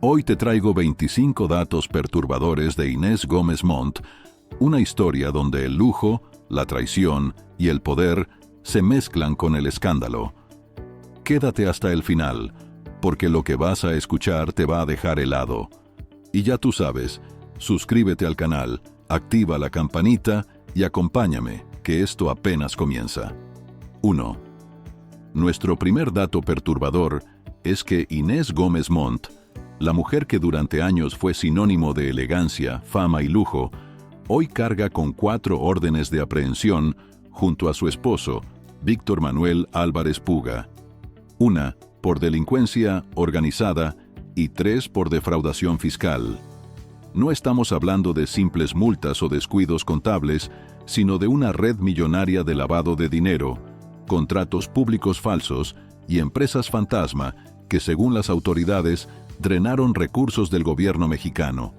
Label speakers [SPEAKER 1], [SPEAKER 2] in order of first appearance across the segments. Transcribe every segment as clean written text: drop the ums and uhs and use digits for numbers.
[SPEAKER 1] Hoy te traigo 25 datos perturbadores de Inés Gómez Montt, una historia donde el lujo, la traición y el poder se mezclan con el escándalo. Quédate hasta el final, porque lo que vas a escuchar te va a dejar helado. Y ya tú sabes, suscríbete al canal, activa la campanita y acompáñame, que esto apenas comienza. 1. Nuestro primer dato perturbador es que Inés Gómez Montt, la mujer que durante años fue sinónimo de elegancia, fama y lujo, hoy carga con 4 órdenes de aprehensión junto a su esposo, Víctor Manuel Álvarez Puga. 1 por delincuencia organizada y 3 por defraudación fiscal. No estamos hablando de simples multas o descuidos contables, sino de una red millonaria de lavado de dinero, contratos públicos falsos y empresas fantasma que, según las autoridades, drenaron recursos del gobierno mexicano.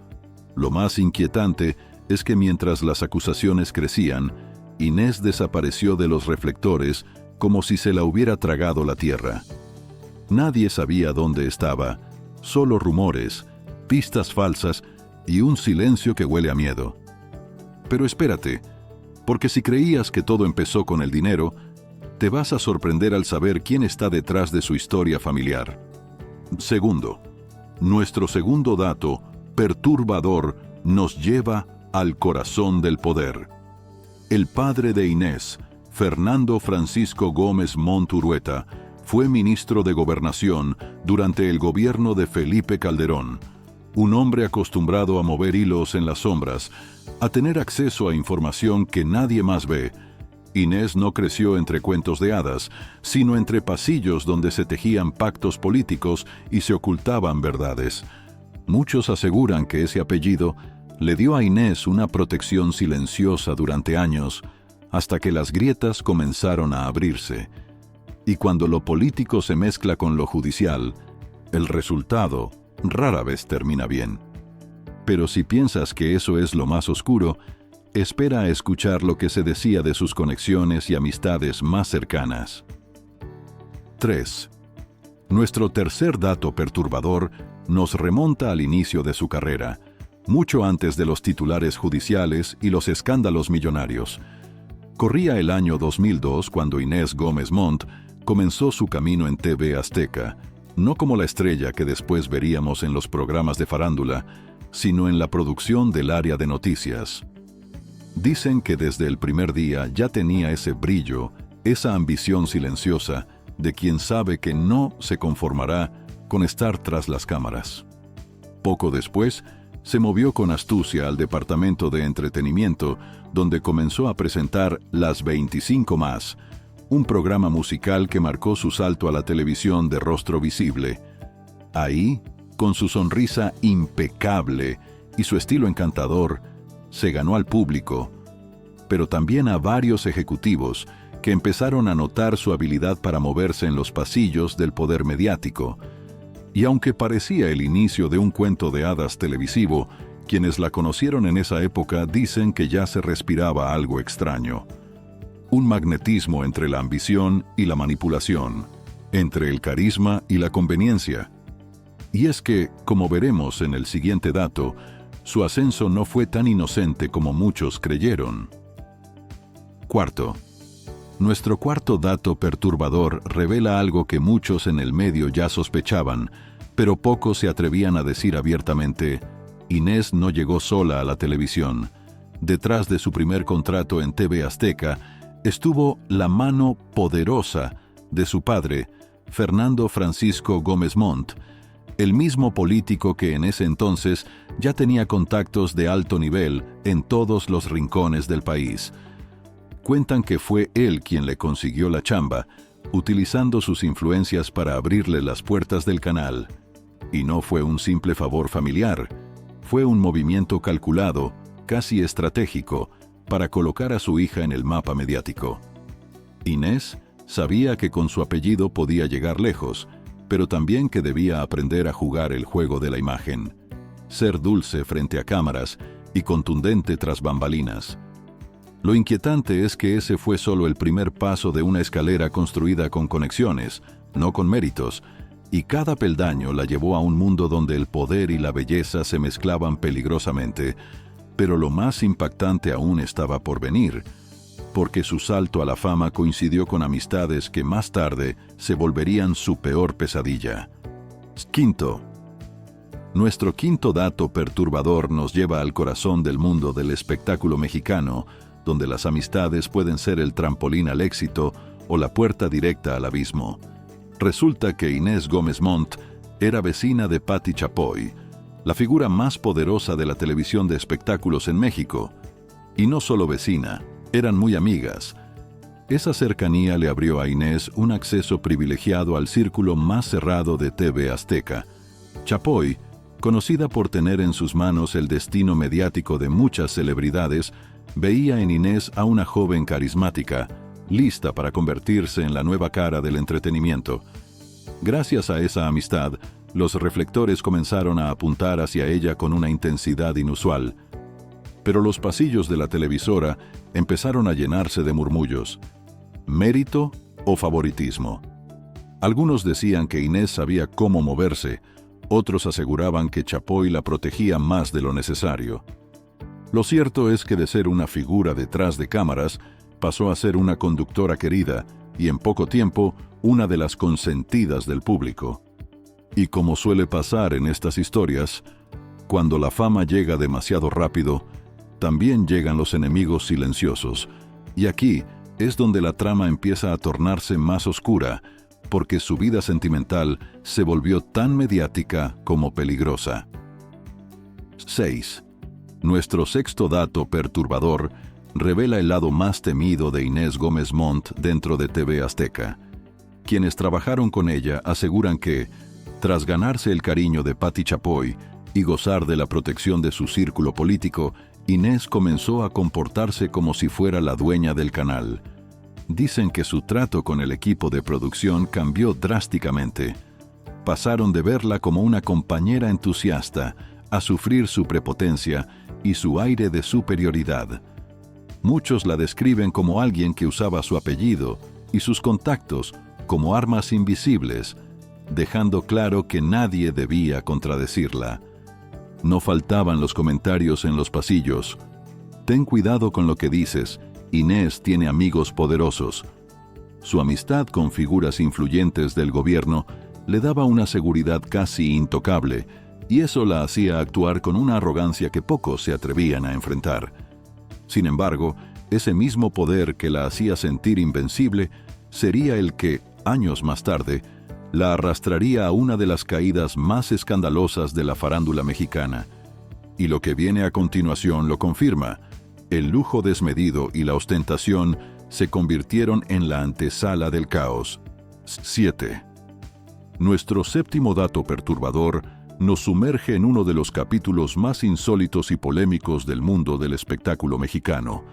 [SPEAKER 1] Lo más inquietante es que mientras las acusaciones crecían, Inés desapareció de los reflectores como si se la hubiera tragado la tierra. Nadie sabía dónde estaba, solo rumores, pistas falsas y un silencio que huele a miedo. Pero espérate, porque si creías que todo empezó con el dinero, te vas a sorprender al saber quién está detrás de su historia familiar. Segundo, nuestro segundo dato, perturbador, nos lleva al corazón del poder. El padre de Inés, Fernando Francisco Gómez Montt Urueta, fue ministro de Gobernación durante el gobierno de Felipe Calderón, un hombre acostumbrado a mover hilos en las sombras, a tener acceso a información que nadie más ve. Inés no creció entre cuentos de hadas, sino entre pasillos donde se tejían pactos políticos y se ocultaban verdades. Muchos aseguran que ese apellido le dio a Inés una protección silenciosa durante años, hasta que las grietas comenzaron a abrirse. Y cuando lo político se mezcla con lo judicial, el resultado rara vez termina bien. Pero si piensas que eso es lo más oscuro, espera a escuchar lo que se decía de sus conexiones y amistades más cercanas. 3. Nuestro tercer dato perturbador nos remonta al inicio de su carrera, mucho antes de los titulares judiciales y los escándalos millonarios. Corría el año 2002 cuando Inés Gómez Montt comenzó su camino en TV Azteca, no como la estrella que después veríamos en los programas de farándula, sino en la producción del área de noticias. Dicen que desde el primer día ya tenía ese brillo, esa ambición silenciosa de quien sabe que no se conformará con estar tras las cámaras. Poco después, se movió con astucia al departamento de entretenimiento, donde comenzó a presentar Las 25 Más, un programa musical que marcó su salto a la televisión de rostro visible. Ahí, con su sonrisa impecable y su estilo encantador, se ganó al público, pero también a varios ejecutivos que empezaron a notar su habilidad para moverse en los pasillos del poder mediático. Y aunque parecía el inicio de un cuento de hadas televisivo, quienes la conocieron en esa época dicen que ya se respiraba algo extraño. Un magnetismo entre la ambición y la manipulación, entre el carisma y la conveniencia. Y es que, como veremos en el siguiente dato, su ascenso no fue tan inocente como muchos creyeron. 4. Nuestro cuarto dato perturbador revela algo que muchos en el medio ya sospechaban, pero pocos se atrevían a decir abiertamente. Inés no llegó sola a la televisión. Detrás de su primer contrato en TV Azteca estuvo la mano poderosa de su padre, Fernando Francisco Gómez Montt, el mismo político que en ese entonces ya tenía contactos de alto nivel en todos los rincones del país. Cuentan que fue él quien le consiguió la chamba, utilizando sus influencias para abrirle las puertas del canal. Y no fue un simple favor familiar, fue un movimiento calculado, casi estratégico, para colocar a su hija en el mapa mediático. Inés sabía que con su apellido podía llegar lejos, pero también que debía aprender a jugar el juego de la imagen, ser dulce frente a cámaras y contundente tras bambalinas. Lo inquietante es que ese fue solo el primer paso de una escalera construida con conexiones, no con méritos, y cada peldaño la llevó a un mundo donde el poder y la belleza se mezclaban peligrosamente, pero lo más impactante aún estaba por venir, porque su salto a la fama coincidió con amistades que más tarde se volverían su peor pesadilla. Quinto. Nuestro quinto dato perturbador nos lleva al corazón del mundo del espectáculo mexicano, donde las amistades pueden ser el trampolín al éxito o la puerta directa al abismo. Resulta que Inés Gómez Montt era vecina de Patti Chapoy, la figura más poderosa de la televisión de espectáculos en México. Y no solo vecina, eran muy amigas. Esa cercanía le abrió a Inés un acceso privilegiado al círculo más cerrado de TV Azteca. Chapoy, conocida por tener en sus manos el destino mediático de muchas celebridades, veía en Inés a una joven carismática, lista para convertirse en la nueva cara del entretenimiento. Gracias a esa amistad, los reflectores comenzaron a apuntar hacia ella con una intensidad inusual. Pero los pasillos de la televisora empezaron a llenarse de murmullos. ¿Mérito o favoritismo? Algunos decían que Inés sabía cómo moverse, otros aseguraban que Chapoy la protegía más de lo necesario. Lo cierto es que de ser una figura detrás de cámaras, pasó a ser una conductora querida y en poco tiempo una de las consentidas del público. Y como suele pasar en estas historias, cuando la fama llega demasiado rápido, también llegan los enemigos silenciosos. Y aquí es donde la trama empieza a tornarse más oscura, porque su vida sentimental se volvió tan mediática como peligrosa. 6. Nuestro sexto dato perturbador revela el lado más temido de Inés Gómez Montt dentro de TV Azteca. Quienes trabajaron con ella aseguran que, tras ganarse el cariño de Patti Chapoy y gozar de la protección de su círculo político, Inés comenzó a comportarse como si fuera la dueña del canal. Dicen que su trato con el equipo de producción cambió drásticamente. Pasaron de verla como una compañera entusiasta a sufrir su prepotencia y su aire de superioridad. Muchos la describen como alguien que usaba su apellido y sus contactos como armas invisibles, dejando claro que nadie debía contradecirla. No faltaban los comentarios en los pasillos. Ten cuidado con lo que dices, Inés tiene amigos poderosos. Su amistad con figuras influyentes del gobierno le daba una seguridad casi intocable, y eso la hacía actuar con una arrogancia que pocos se atrevían a enfrentar. Sin embargo, ese mismo poder que la hacía sentir invencible sería el que, años más tarde, la arrastraría a una de las caídas más escandalosas de la farándula mexicana. Y lo que viene a continuación lo confirma. El lujo desmedido y la ostentación se convirtieron en la antesala del caos. 7. Nuestro séptimo dato perturbador nos sumerge en uno de los capítulos más insólitos y polémicos del mundo del espectáculo mexicano.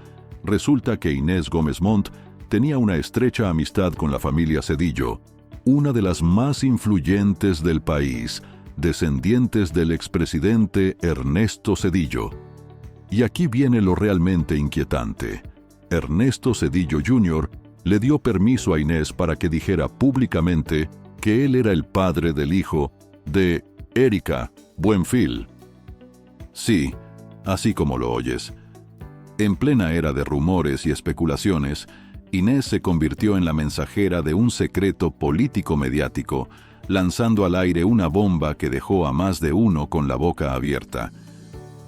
[SPEAKER 1] Resulta que Inés Gómez Montt tenía una estrecha amistad con la familia Zedillo, una de las más influyentes del país, descendientes del expresidente Ernesto Zedillo. Y aquí viene lo realmente inquietante. Ernesto Zedillo Jr. le dio permiso a Inés para que dijera públicamente que él era el padre del hijo de Erika Buenfil. Sí, así como lo oyes. En plena era de rumores y especulaciones, Inés se convirtió en la mensajera de un secreto político-mediático, lanzando al aire una bomba que dejó a más de uno con la boca abierta.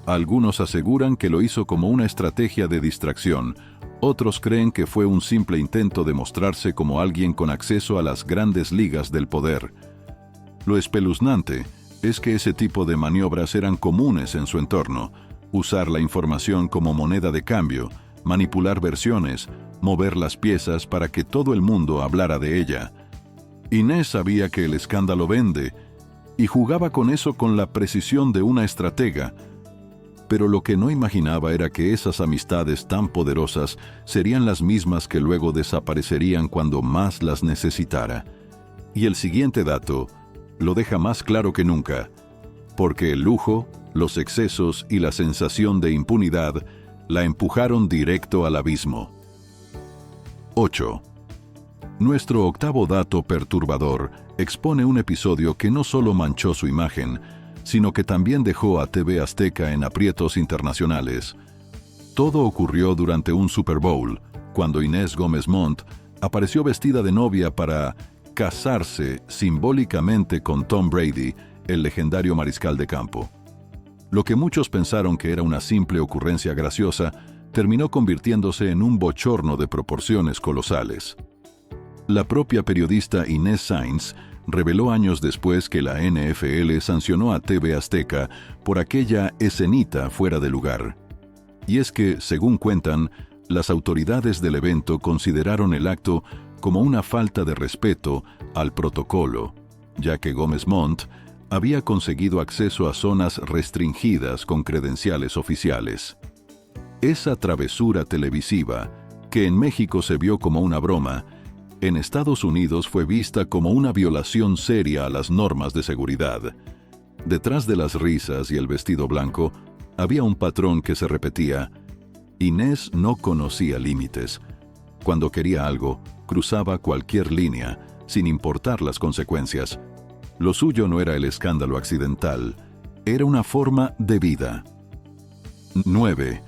[SPEAKER 1] Algunos aseguran que lo hizo como una estrategia de distracción, otros creen que fue un simple intento de mostrarse como alguien con acceso a las grandes ligas del poder. Lo espeluznante es que ese tipo de maniobras eran comunes en su entorno: usar la información como moneda de cambio, manipular versiones, mover las piezas para que todo el mundo hablara de ella. Inés sabía que el escándalo vende y jugaba con eso con la precisión de una estratega, pero lo que no imaginaba era que esas amistades tan poderosas serían las mismas que luego desaparecerían cuando más las necesitara. Y el siguiente dato lo deja más claro que nunca, porque el lujo, los excesos y la sensación de impunidad la empujaron directo al abismo. 8. Nuestro octavo dato perturbador expone un episodio que no solo manchó su imagen, sino que también dejó a TV Azteca en aprietos internacionales. Todo ocurrió durante un Super Bowl, cuando Inés Gómez Montt apareció vestida de novia para casarse simbólicamente con Tom Brady, el legendario mariscal de campo. Lo que muchos pensaron que era una simple ocurrencia graciosa, terminó convirtiéndose en un bochorno de proporciones colosales. La propia periodista Inés Sainz reveló años después que la NFL sancionó a TV Azteca por aquella escenita fuera de lugar. Y es que, según cuentan, las autoridades del evento consideraron el acto como una falta de respeto al protocolo, ya que Gómez Montt había conseguido acceso a zonas restringidas con credenciales oficiales. Esa travesura televisiva, que en México se vio como una broma, en Estados Unidos fue vista como una violación seria a las normas de seguridad. Detrás de las risas y el vestido blanco, había un patrón que se repetía. Inés no conocía límites. Cuando quería algo, cruzaba cualquier línea, sin importar las consecuencias. Lo suyo no era el escándalo accidental, era una forma de vida. 9.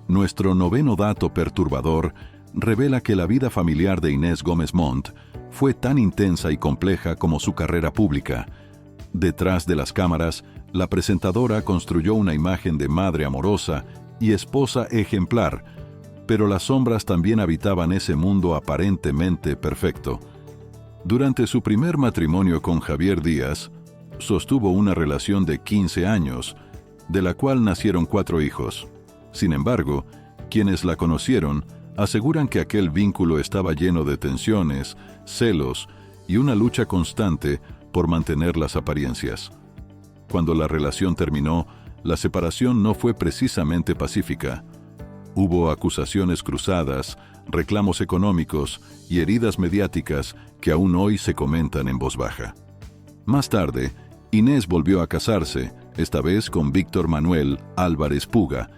[SPEAKER 1] Nuestro noveno dato perturbador revela que la vida familiar de Inés Gómez Montt fue tan intensa y compleja como su carrera pública. Detrás de las cámaras, la presentadora construyó una imagen de madre amorosa y esposa ejemplar, pero las sombras también habitaban ese mundo aparentemente perfecto. Durante su primer matrimonio con Javier Díaz, sostuvo una relación de 15 años, de la cual nacieron 4 hijos. Sin embargo, quienes la conocieron aseguran que aquel vínculo estaba lleno de tensiones, celos y una lucha constante por mantener las apariencias. Cuando la relación terminó, la separación no fue precisamente pacífica. Hubo acusaciones cruzadas, reclamos económicos y heridas mediáticas que aún hoy se comentan en voz baja. Más tarde, Inés volvió a casarse, esta vez con Víctor Manuel Álvarez Puga,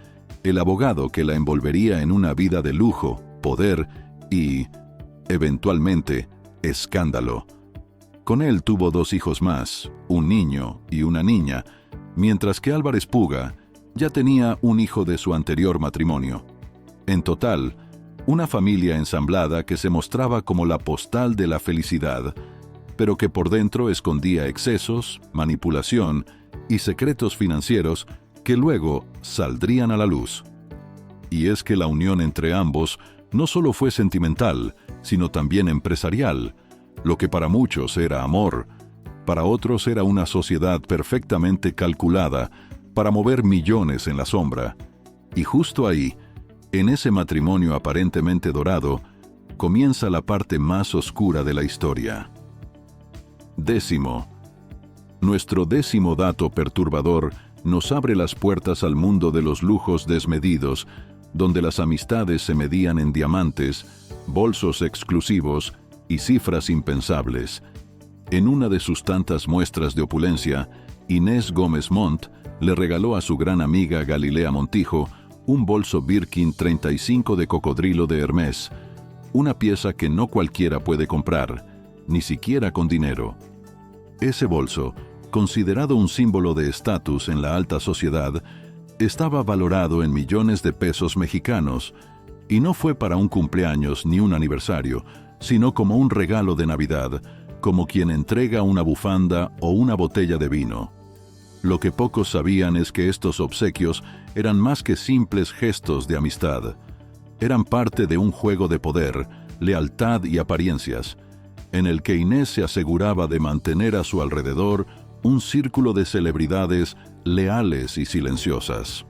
[SPEAKER 1] el abogado que la envolvería en una vida de lujo, poder y, eventualmente, escándalo. Con él tuvo 2 hijos más, un niño y una niña, mientras que Álvarez Puga ya tenía un hijo de su anterior matrimonio. En total, una familia ensamblada que se mostraba como la postal de la felicidad, pero que por dentro escondía excesos, manipulación y secretos financieros que luego saldrían a la luz. Y es que la unión entre ambos no solo fue sentimental, sino también empresarial. Lo que para muchos era amor, para otros era una sociedad perfectamente calculada para mover millones en la sombra. Y justo ahí, en ese matrimonio aparentemente dorado, comienza la parte más oscura de la historia. 10. Nuestro 10º dato perturbador nos abre las puertas al mundo de los lujos desmedidos, donde las amistades se medían en diamantes, bolsos exclusivos y cifras impensables. En una de sus tantas muestras de opulencia, Inés Gómez Montt le regaló a su gran amiga Galilea Montijo un bolso Birkin 35 de cocodrilo de Hermès, una pieza que no cualquiera puede comprar, ni siquiera con dinero. Ese bolso, considerado un símbolo de estatus en la alta sociedad, estaba valorado en millones de pesos mexicanos, y no fue para un cumpleaños ni un aniversario, sino como un regalo de Navidad, como quien entrega una bufanda o una botella de vino. Lo que pocos sabían es que estos obsequios eran más que simples gestos de amistad. Eran parte de un juego de poder, lealtad y apariencias, en el que Inés se aseguraba de mantener a su alrededor un círculo de celebridades leales y silenciosas.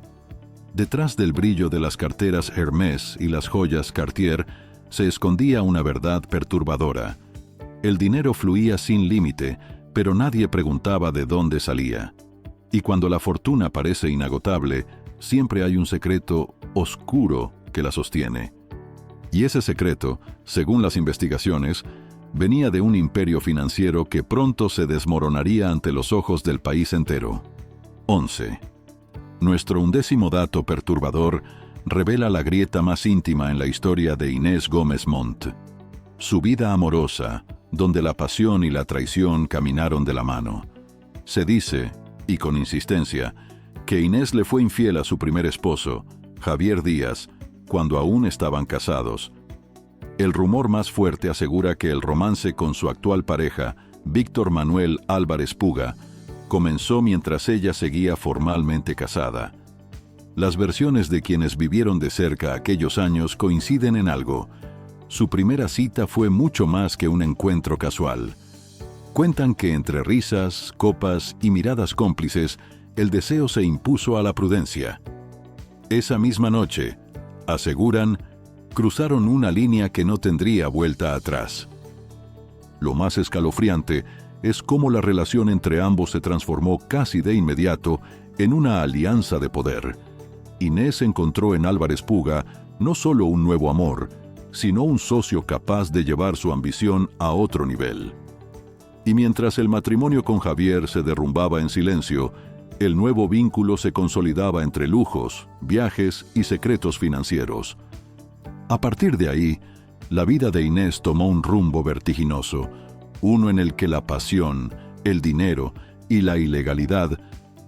[SPEAKER 1] Detrás del brillo de las carteras Hermès y las joyas Cartier se escondía una verdad perturbadora. El dinero fluía sin límite, pero nadie preguntaba de dónde salía. Y cuando la fortuna parece inagotable, siempre hay un secreto oscuro que la sostiene. Y ese secreto, según las investigaciones, venía de un imperio financiero que pronto se desmoronaría ante los ojos del país entero. 11. Nuestro 11º dato perturbador revela la grieta más íntima en la historia de Inés Gómez Montt. su vida amorosa, donde la pasión y la traición caminaron de la mano. Se dice, y con insistencia, que Inés le fue infiel a su primer esposo, Javier Díaz, cuando aún estaban casados. El rumor más fuerte asegura que el romance con su actual pareja, Víctor Manuel Álvarez Puga, comenzó mientras ella seguía formalmente casada. Las versiones de quienes vivieron de cerca aquellos años coinciden en algo. Su primera cita fue mucho más que un encuentro casual. Cuentan que entre risas, copas y miradas cómplices, el deseo se impuso a la prudencia. Esa misma noche, aseguran, cruzaron una línea que no tendría vuelta atrás. Lo más escalofriante es cómo la relación entre ambos se transformó casi de inmediato en una alianza de poder. Inés encontró en Álvarez Puga no solo un nuevo amor, sino un socio capaz de llevar su ambición a otro nivel. Y mientras el matrimonio con Javier se derrumbaba en silencio, el nuevo vínculo se consolidaba entre lujos, viajes y secretos financieros. A partir de ahí, la vida de Inés tomó un rumbo vertiginoso, uno en el que la pasión, el dinero y la ilegalidad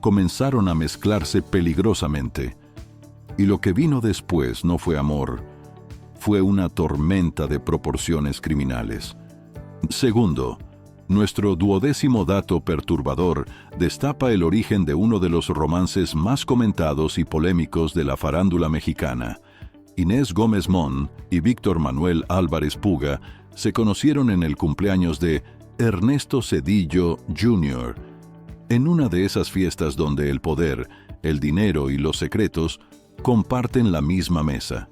[SPEAKER 1] comenzaron a mezclarse peligrosamente. Y lo que vino después no fue amor, fue una tormenta de proporciones criminales. Segundo, nuestro 12º dato perturbador destapa el origen de uno de los romances más comentados y polémicos de la farándula mexicana. Inés Gómez Mont y Víctor Manuel Álvarez Puga se conocieron en el cumpleaños de Ernesto Zedillo Jr., en una de esas fiestas donde el poder, el dinero y los secretos comparten la misma mesa.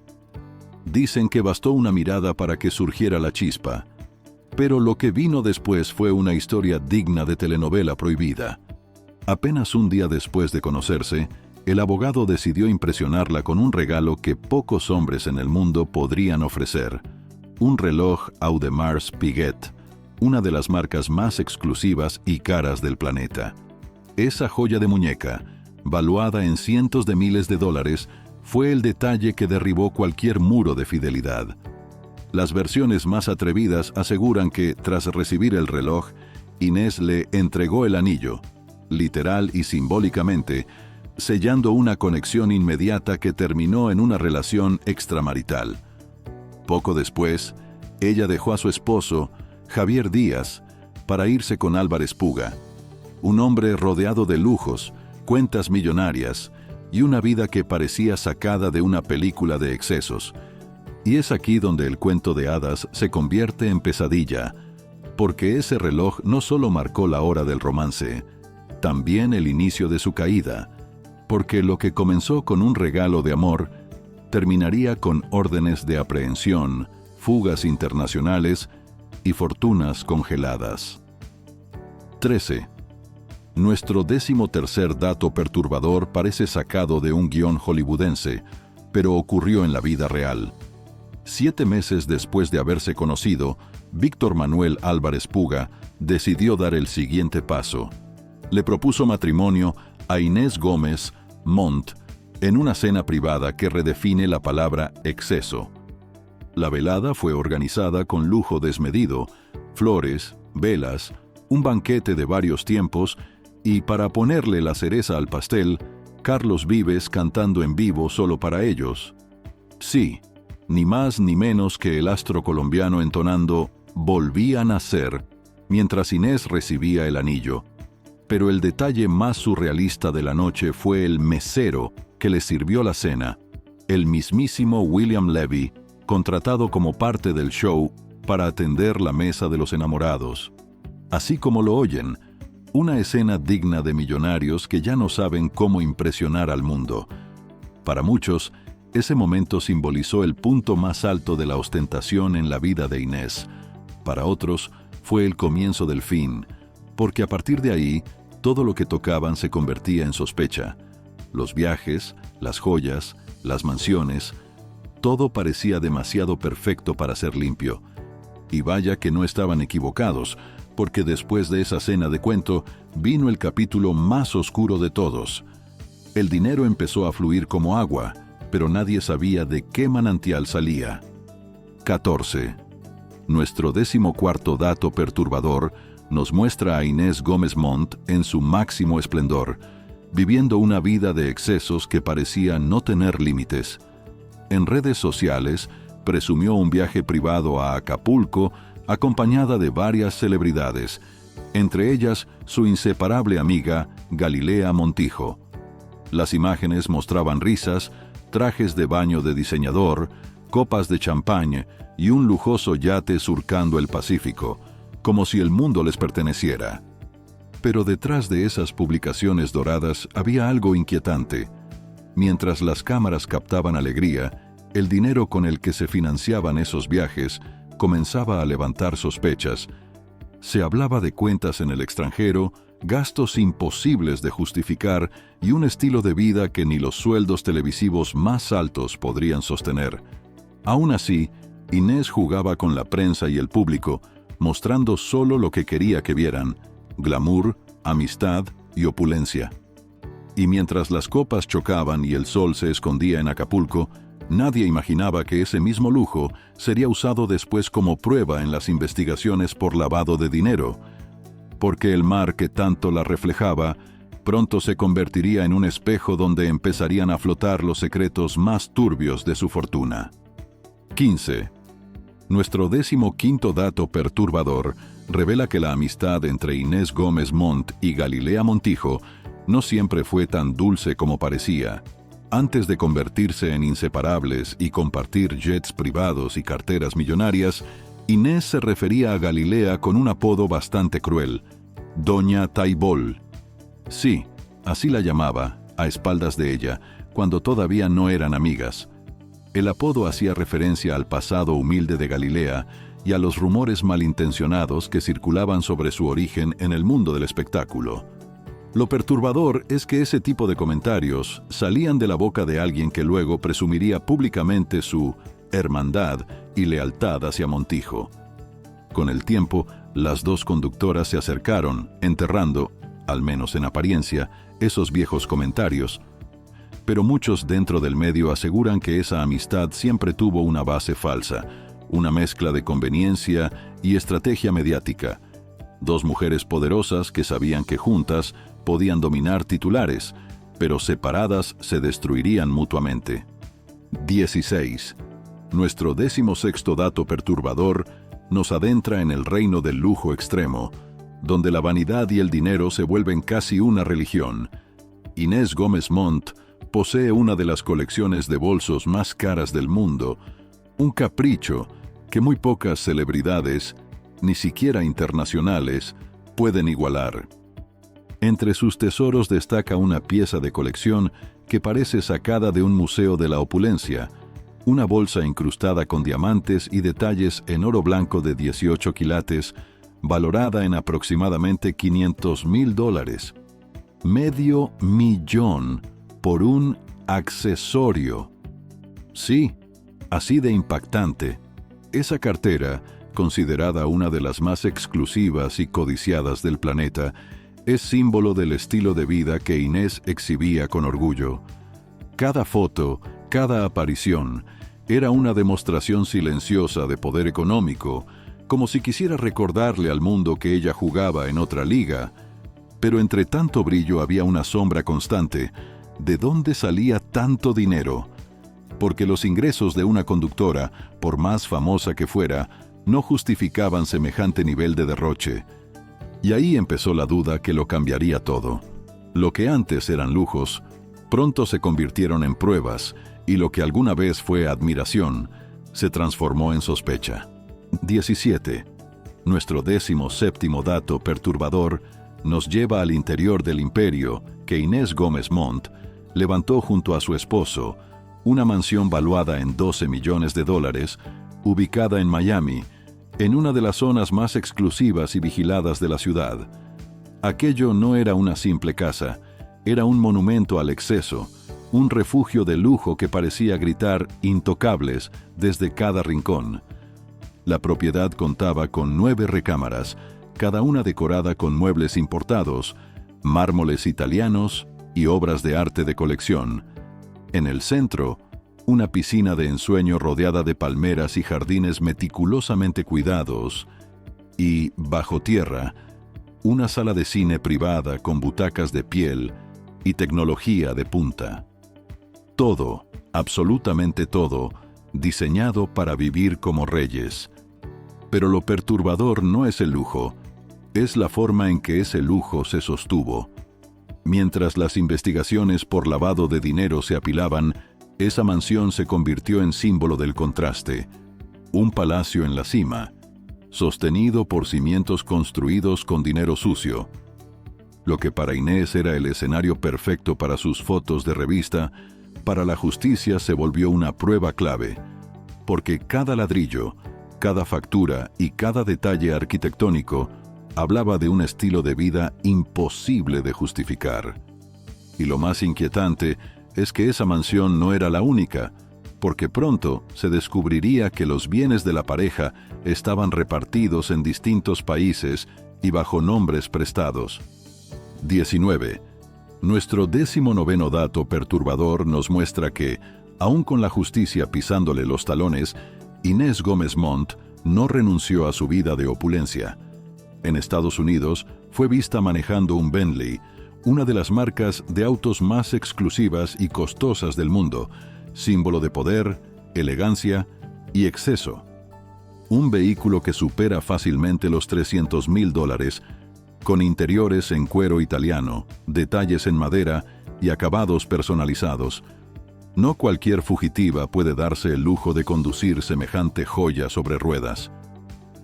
[SPEAKER 1] Dicen que bastó una mirada para que surgiera la chispa, pero lo que vino después fue una historia digna de telenovela prohibida. Apenas un día después de conocerse, el abogado decidió impresionarla con un regalo que pocos hombres en el mundo podrían ofrecer: un reloj Audemars Piguet, una de las marcas más exclusivas y caras del planeta. Esa joya de muñeca, valuada en cientos de miles de dólares, fue el detalle que derribó cualquier muro de fidelidad. Las versiones más atrevidas aseguran que, tras recibir el reloj, Inés le entregó el anillo, literal y simbólicamente, sellando una conexión inmediata que terminó en una relación extramarital. Poco después, ella dejó a su esposo, Javier Díaz, para irse con Álvarez Puga, un hombre rodeado de lujos, cuentas millonarias y una vida que parecía sacada de una película de excesos. Y es aquí donde el cuento de hadas se convierte en pesadilla, porque ese reloj no solo marcó la hora del romance, también el inicio de su caída, porque lo que comenzó con un regalo de amor terminaría con órdenes de aprehensión, fugas internacionales y fortunas congeladas. 13. Nuestro 13º dato perturbador parece sacado de un guión hollywoodense, pero ocurrió en la vida real. 7 meses después de haberse conocido, Víctor Manuel Álvarez Puga decidió dar el siguiente paso. Le propuso matrimonio a Inés Gómez Mont en una cena privada que redefine la palabra exceso. La velada fue organizada con lujo desmedido, flores, velas, un banquete de varios tiempos y, para ponerle la cereza al pastel, Carlos Vives cantando en vivo solo para ellos. Sí, ni más ni menos que el astro colombiano entonando "Volví a nacer" mientras Inés recibía el anillo. Pero el detalle más surrealista de la noche fue el mesero que le sirvió la cena, el mismísimo William Levy, contratado como parte del show para atender la mesa de los enamorados. Así como lo oyen, una escena digna de millonarios que ya no saben cómo impresionar al mundo. Para muchos, ese momento simbolizó el punto más alto de la ostentación en la vida de Inés. Para otros, fue el comienzo del fin, porque a partir de ahí, todo lo que tocaban se convertía en sospecha. Los viajes, las joyas, las mansiones, todo parecía demasiado perfecto para ser limpio. Y vaya que no estaban equivocados, porque después de esa cena de cuento, vino el capítulo más oscuro de todos. El dinero empezó a fluir como agua, pero nadie sabía de qué manantial salía. 14. Nuestro 14º dato perturbador nos muestra a Inés Gómez Montt en su máximo esplendor, viviendo una vida de excesos que parecía no tener límites. En redes sociales, presumió un viaje privado a Acapulco acompañada de varias celebridades, entre ellas su inseparable amiga Galilea Montijo. Las imágenes mostraban risas, trajes de baño de diseñador, copas de champán y un lujoso yate surcando el Pacífico, como si el mundo les perteneciera. Pero detrás de esas publicaciones doradas había algo inquietante. Mientras las cámaras captaban alegría, el dinero con el que se financiaban esos viajes comenzaba a levantar sospechas. Se hablaba de cuentas en el extranjero, gastos imposibles de justificar y un estilo de vida que ni los sueldos televisivos más altos podrían sostener. Aún así, Inés jugaba con la prensa y el público, mostrando solo lo que quería que vieran: glamour, amistad y opulencia. Y mientras las copas chocaban y el sol se escondía en Acapulco, nadie imaginaba que ese mismo lujo sería usado después como prueba en las investigaciones por lavado de dinero, porque el mar que tanto la reflejaba pronto se convertiría en un espejo donde empezarían a flotar los secretos más turbios de su fortuna. 15. Nuestro 15º dato perturbador revela que la amistad entre Inés Gómez Montt y Galilea Montijo no siempre fue tan dulce como parecía. Antes de convertirse en inseparables y compartir jets privados y carteras millonarias, Inés se refería a Galilea con un apodo bastante cruel: Doña Taibol. Sí, así la llamaba, a espaldas de ella, cuando todavía no eran amigas. El apodo hacía referencia al pasado humilde de Galilea y a los rumores malintencionados que circulaban sobre su origen en el mundo del espectáculo. Lo perturbador es que ese tipo de comentarios salían de la boca de alguien que luego presumiría públicamente su hermandad y lealtad hacia Montijo. Con el tiempo, las dos conductoras se acercaron, enterrando, al menos en apariencia, esos viejos comentarios. Pero muchos dentro del medio aseguran que esa amistad siempre tuvo una base falsa, una mezcla de conveniencia y estrategia mediática. Dos mujeres poderosas que sabían que juntas podían dominar titulares, pero separadas se destruirían mutuamente. 16. Nuestro 16º dato perturbador nos adentra en el reino del lujo extremo, donde la vanidad y el dinero se vuelven casi una religión. Inés Gómez Montt posee una de las colecciones de bolsos más caras del mundo, un capricho que muy pocas celebridades, ni siquiera internacionales, pueden igualar. Entre sus tesoros destaca una pieza de colección que parece sacada de un museo de la opulencia, una bolsa incrustada con diamantes y detalles en oro blanco de 18 quilates, valorada en aproximadamente $500,000. $500,000 por un accesorio. Sí, así de impactante. Esa cartera, considerada una de las más exclusivas y codiciadas del planeta, es símbolo del estilo de vida que Inés exhibía con orgullo. Cada foto, cada aparición, era una demostración silenciosa de poder económico, como si quisiera recordarle al mundo que ella jugaba en otra liga. Pero entre tanto brillo había una sombra constante. ¿De dónde salía tanto dinero? Porque los ingresos de una conductora, por más famosa que fuera, no justificaban semejante nivel de derroche. Y ahí empezó la duda que lo cambiaría todo. Lo que antes eran lujos, pronto se convirtieron en pruebas, y lo que alguna vez fue admiración, se transformó en sospecha. 17. Nuestro 17º dato perturbador nos lleva al interior del imperio que Inés Gómez Montt levantó junto a su esposo, una mansión valuada en $12 millones, ubicada en Miami, en una de las zonas más exclusivas y vigiladas de la ciudad. Aquello no era una simple casa, era un monumento al exceso, un refugio de lujo que parecía gritar intocables desde cada rincón. La propiedad contaba con 9 recámaras, cada una decorada con muebles importados, mármoles italianos y obras de arte de colección. En el centro, una piscina de ensueño rodeada de palmeras y jardines meticulosamente cuidados, y, bajo tierra, una sala de cine privada con butacas de piel y tecnología de punta. Todo, absolutamente todo, diseñado para vivir como reyes. Pero lo perturbador no es el lujo, es la forma en que ese lujo se sostuvo. Mientras las investigaciones por lavado de dinero se apilaban, esa mansión se convirtió en símbolo del contraste. Un palacio en la cima, sostenido por cimientos construidos con dinero sucio. Lo que para Inés era el escenario perfecto para sus fotos de revista, para la justicia se volvió una prueba clave, porque cada ladrillo, cada factura y cada detalle arquitectónico hablaba de un estilo de vida imposible de justificar. Y lo más inquietante es que esa mansión no era la única, porque pronto se descubriría que los bienes de la pareja estaban repartidos en distintos países y bajo nombres prestados. 19. Nuestro 19º dato perturbador nos muestra que, aun con la justicia pisándole los talones, Inés Gómez Montt no renunció a su vida de opulencia. En Estados Unidos fue vista manejando un Bentley, una de las marcas de autos más exclusivas y costosas del mundo, símbolo de poder, elegancia y exceso. Un vehículo que supera fácilmente los $300,000, con interiores en cuero italiano, detalles en madera y acabados personalizados. No cualquier fugitiva puede darse el lujo de conducir semejante joya sobre ruedas.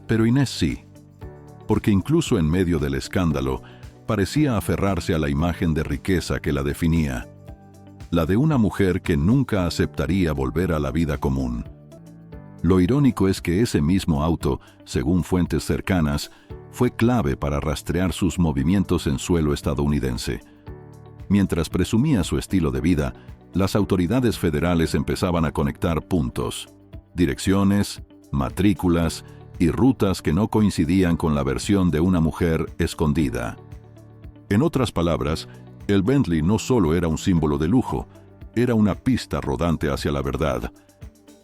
[SPEAKER 1] Pero Inés sí, porque incluso en medio del escándalo, parecía aferrarse a la imagen de riqueza que la definía, la de una mujer que nunca aceptaría volver a la vida común. Lo irónico es que ese mismo auto, según fuentes cercanas, fue clave para rastrear sus movimientos en suelo estadounidense. Mientras presumía su estilo de vida, las autoridades federales empezaban a conectar puntos, direcciones, matrículas y rutas que no coincidían con la versión de una mujer escondida. En otras palabras, el Bentley no solo era un símbolo de lujo, era una pista rodante hacia la verdad.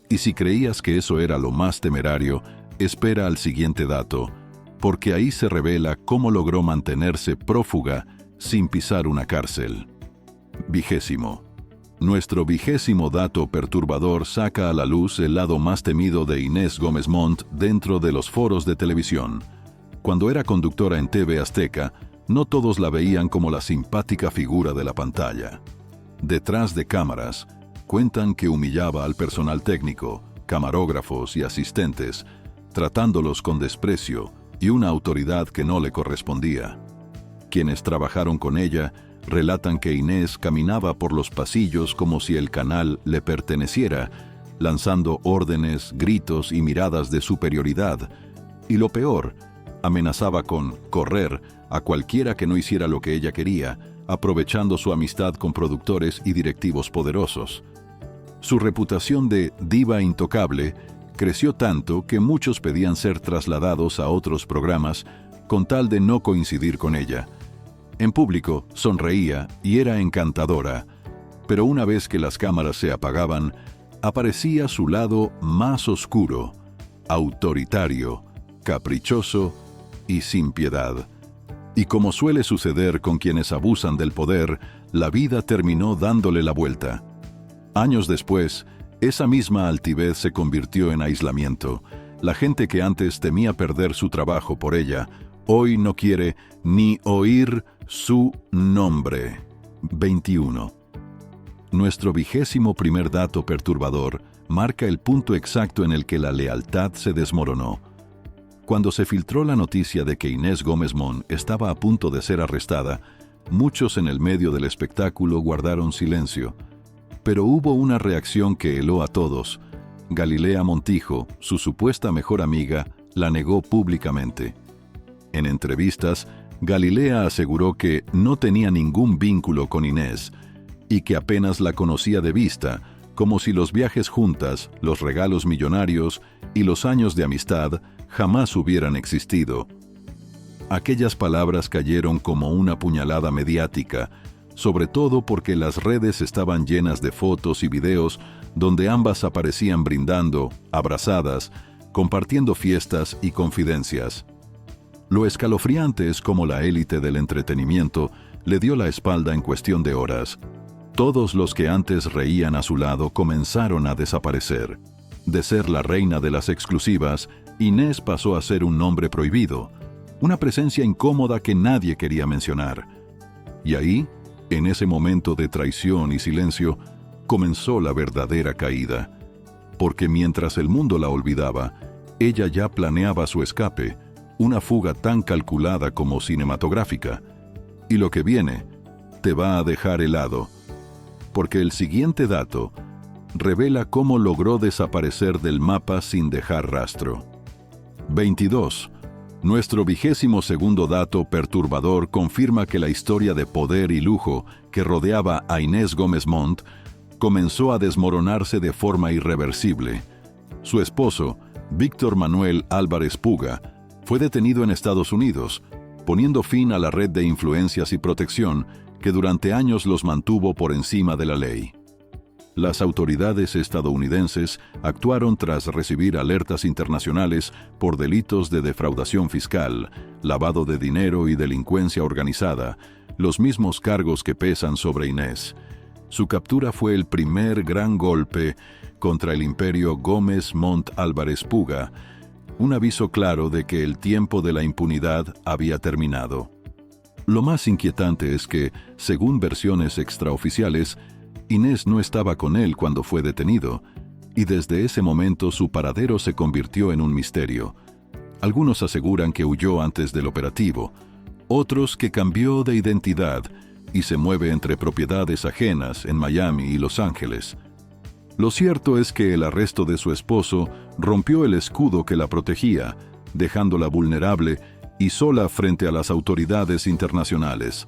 [SPEAKER 1] Y si creías que eso era lo más temerario, espera al siguiente dato, porque ahí se revela cómo logró mantenerse prófuga sin pisar una cárcel. 20. Nuestro 20º dato perturbador saca a la luz el lado más temido de Inés Gómez Montt dentro de los foros de televisión. Cuando era conductora en TV Azteca, no todos la veían como la simpática figura de la pantalla. Detrás de cámaras, cuentan que humillaba al personal técnico, camarógrafos y asistentes, tratándolos con desprecio y una autoridad que no le correspondía. Quienes trabajaron con ella relatan que Inés caminaba por los pasillos como si el canal le perteneciera, lanzando órdenes, gritos y miradas de superioridad. Y lo peor, amenazaba con correr a cualquiera que no hiciera lo que ella quería, aprovechando su amistad con productores y directivos poderosos. Su reputación de diva intocable creció tanto que muchos pedían ser trasladados a otros programas con tal de no coincidir con ella. En público sonreía y era encantadora, pero una vez que las cámaras se apagaban, aparecía su lado más oscuro, autoritario, caprichoso y sin piedad. Y como suele suceder con quienes abusan del poder, la vida terminó dándole la vuelta. Años después, esa misma altivez se convirtió en aislamiento. La gente que antes temía perder su trabajo por ella, hoy no quiere ni oír su nombre. 21. Nuestro 21º dato perturbador marca el punto exacto en el que la lealtad se desmoronó. Cuando se filtró la noticia de que Inés Gómez Montt estaba a punto de ser arrestada, muchos en el medio del espectáculo guardaron silencio. Pero hubo una reacción que heló a todos. Galilea Montijo, su supuesta mejor amiga, la negó públicamente. En entrevistas, Galilea aseguró que no tenía ningún vínculo con Inés y que apenas la conocía de vista, como si los viajes juntas, los regalos millonarios y los años de amistad jamás hubieran existido. Aquellas palabras cayeron como una puñalada mediática, sobre todo porque las redes estaban llenas de fotos y videos donde ambas aparecían brindando, abrazadas, compartiendo fiestas y confidencias. Lo escalofriante es cómo la élite del entretenimiento le dio la espalda en cuestión de horas. Todos los que antes reían a su lado comenzaron a desaparecer. De ser la reina de las exclusivas, Inés pasó a ser un nombre prohibido, una presencia incómoda que nadie quería mencionar. Y ahí, en ese momento de traición y silencio, comenzó la verdadera caída. Porque mientras el mundo la olvidaba, ella ya planeaba su escape, una fuga tan calculada como cinematográfica. Y lo que viene te va a dejar helado, porque el siguiente dato revela cómo logró desaparecer del mapa sin dejar rastro. 22. Nuestro 22º dato perturbador confirma que la historia de poder y lujo que rodeaba a Inés Gómez Montt comenzó a desmoronarse de forma irreversible. Su esposo, Víctor Manuel Álvarez Puga, fue detenido en Estados Unidos, poniendo fin a la red de influencias y protección que durante años los mantuvo por encima de la ley. Las autoridades estadounidenses actuaron tras recibir alertas internacionales por delitos de defraudación fiscal, lavado de dinero y delincuencia organizada, los mismos cargos que pesan sobre Inés. Su captura fue el primer gran golpe contra el imperio Gómez Montt Álvarez Puga, un aviso claro de que el tiempo de la impunidad había terminado. Lo más inquietante es que, según versiones extraoficiales, Inés no estaba con él cuando fue detenido, y desde ese momento su paradero se convirtió en un misterio. Algunos aseguran que huyó antes del operativo, otros que cambió de identidad y se mueve entre propiedades ajenas en Miami y Los Ángeles. Lo cierto es que el arresto de su esposo rompió el escudo que la protegía, dejándola vulnerable y sola frente a las autoridades internacionales.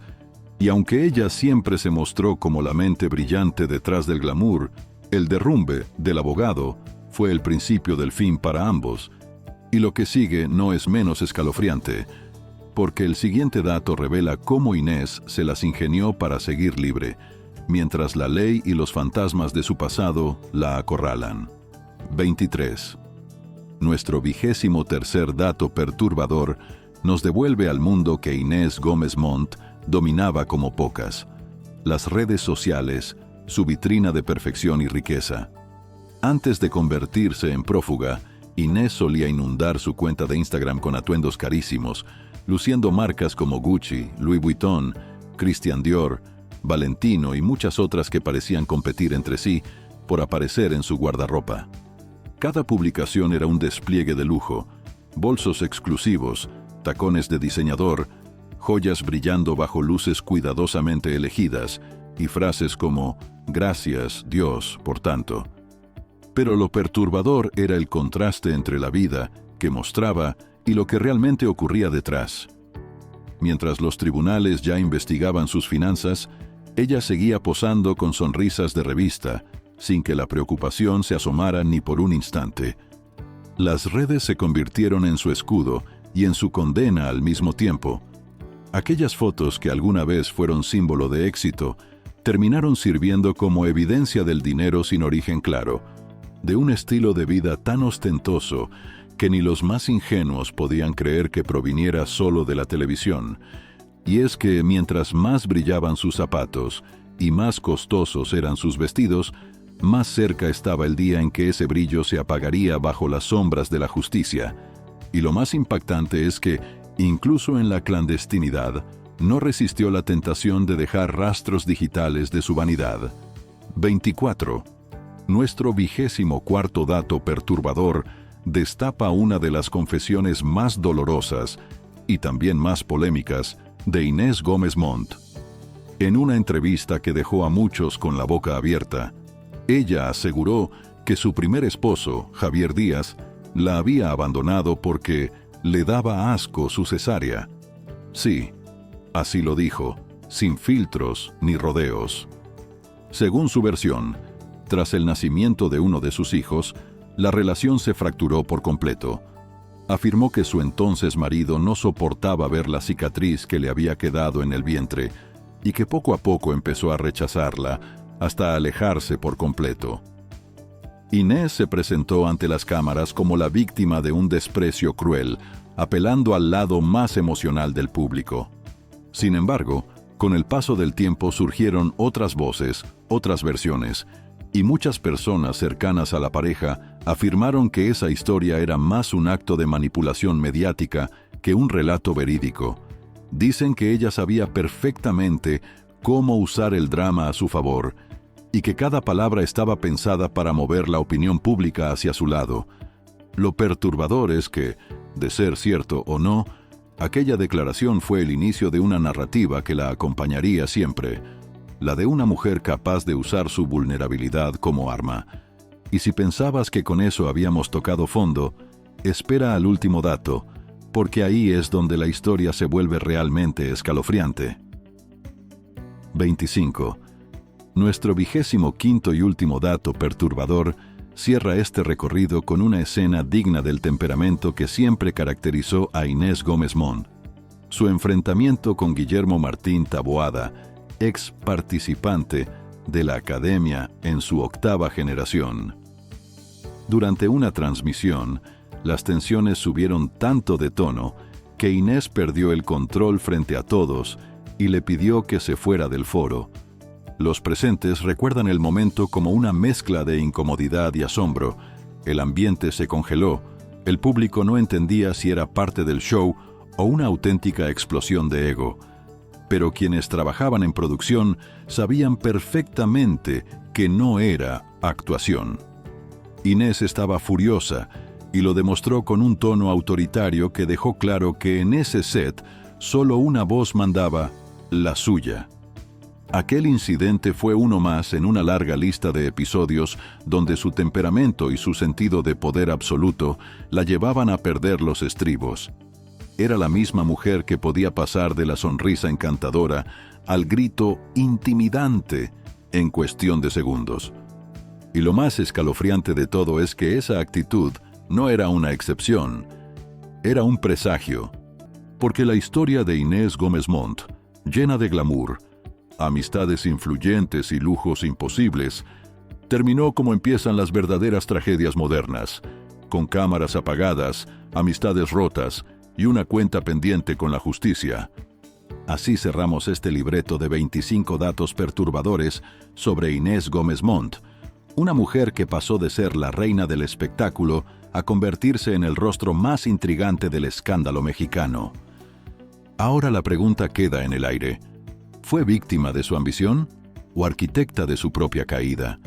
[SPEAKER 1] Y aunque ella siempre se mostró como la mente brillante detrás del glamour, el derrumbe del abogado fue el principio del fin para ambos. Y lo que sigue no es menos escalofriante, porque el siguiente dato revela cómo Inés se las ingenió para seguir libre, mientras la ley y los fantasmas de su pasado la acorralan. 23. Nuestro 23º dato perturbador nos devuelve al mundo que Inés Gómez Montt dominaba como pocas: las redes sociales, su vitrina de perfección y riqueza. Antes de convertirse en prófuga, Inés solía inundar su cuenta de Instagram con atuendos carísimos, luciendo marcas como Gucci, Louis Vuitton, Christian Dior, Valentino y muchas otras que parecían competir entre sí por aparecer en su guardarropa. Cada publicación era un despliegue de lujo: bolsos exclusivos, tacones de diseñador, joyas brillando bajo luces cuidadosamente elegidas y frases como «Gracias, Dios, por tanto». Pero lo perturbador era el contraste entre la vida que mostraba y lo que realmente ocurría detrás. Mientras los tribunales ya investigaban sus finanzas, ella seguía posando con sonrisas de revista, sin que la preocupación se asomara ni por un instante. Las redes se convirtieron en su escudo y en su condena al mismo tiempo. Aquellas fotos que alguna vez fueron símbolo de éxito, terminaron sirviendo como evidencia del dinero sin origen claro, de un estilo de vida tan ostentoso que ni los más ingenuos podían creer que proviniera solo de la televisión. Y es que mientras más brillaban sus zapatos y más costosos eran sus vestidos, más cerca estaba el día en que ese brillo se apagaría bajo las sombras de la justicia. Y lo más impactante es que, incluso en la clandestinidad, no resistió la tentación de dejar rastros digitales de su vanidad. 24. Nuestro 24º dato perturbador destapa una de las confesiones más dolorosas y también más polémicas de Inés Gómez Montt. En una entrevista que dejó a muchos con la boca abierta, ella aseguró que su primer esposo, Javier Díaz, la había abandonado porque le daba asco su cesárea. Sí, así lo dijo, sin filtros ni rodeos. Según su versión, tras el nacimiento de uno de sus hijos, la relación se fracturó por completo. Afirmó que su entonces marido no soportaba ver la cicatriz que le había quedado en el vientre y que poco a poco empezó a rechazarla hasta alejarse por completo. Inés se presentó ante las cámaras como la víctima de un desprecio cruel, apelando al lado más emocional del público. Sin embargo, con el paso del tiempo surgieron otras voces, otras versiones, y muchas personas cercanas a la pareja afirmaron que esa historia era más un acto de manipulación mediática que un relato verídico. Dicen que ella sabía perfectamente cómo usar el drama a su favor, y que cada palabra estaba pensada para mover la opinión pública hacia su lado. Lo perturbador es que, de ser cierto o no, aquella declaración fue el inicio de una narrativa que la acompañaría siempre, la de una mujer capaz de usar su vulnerabilidad como arma. Y si pensabas que con eso habíamos tocado fondo, espera al último dato, porque ahí es donde la historia se vuelve realmente escalofriante. 25. Nuestro 25º y último dato perturbador cierra este recorrido con una escena digna del temperamento que siempre caracterizó a Inés Gómez Montt. Su enfrentamiento con Guillermo Martín Taboada, ex participante de la Academia en su 8ª generación. Durante una transmisión, las tensiones subieron tanto de tono que Inés perdió el control frente a todos y le pidió que se fuera del foro. Los presentes recuerdan el momento como una mezcla de incomodidad y asombro. El ambiente se congeló, el público no entendía si era parte del show o una auténtica explosión de ego. Pero quienes trabajaban en producción sabían perfectamente que no era actuación. Inés estaba furiosa y lo demostró con un tono autoritario que dejó claro que en ese set solo una voz mandaba, la suya. Aquel incidente fue uno más en una larga lista de episodios donde su temperamento y su sentido de poder absoluto la llevaban a perder los estribos. Era la misma mujer que podía pasar de la sonrisa encantadora al grito intimidante en cuestión de segundos. Y lo más escalofriante de todo es que esa actitud no era una excepción, era un presagio, porque la historia de Inés Gómez Montt, llena de glamour, amistades influyentes y lujos imposibles, terminó como empiezan las verdaderas tragedias modernas, con cámaras apagadas, amistades rotas y una cuenta pendiente con la justicia. Así cerramos este libreto de 25 datos perturbadores sobre Inés Gómez Montt, una mujer que pasó de ser la reina del espectáculo a convertirse en el rostro más intrigante del escándalo mexicano. Ahora la pregunta queda en el aire. ¿Fue víctima de su ambición o arquitecta de su propia caída?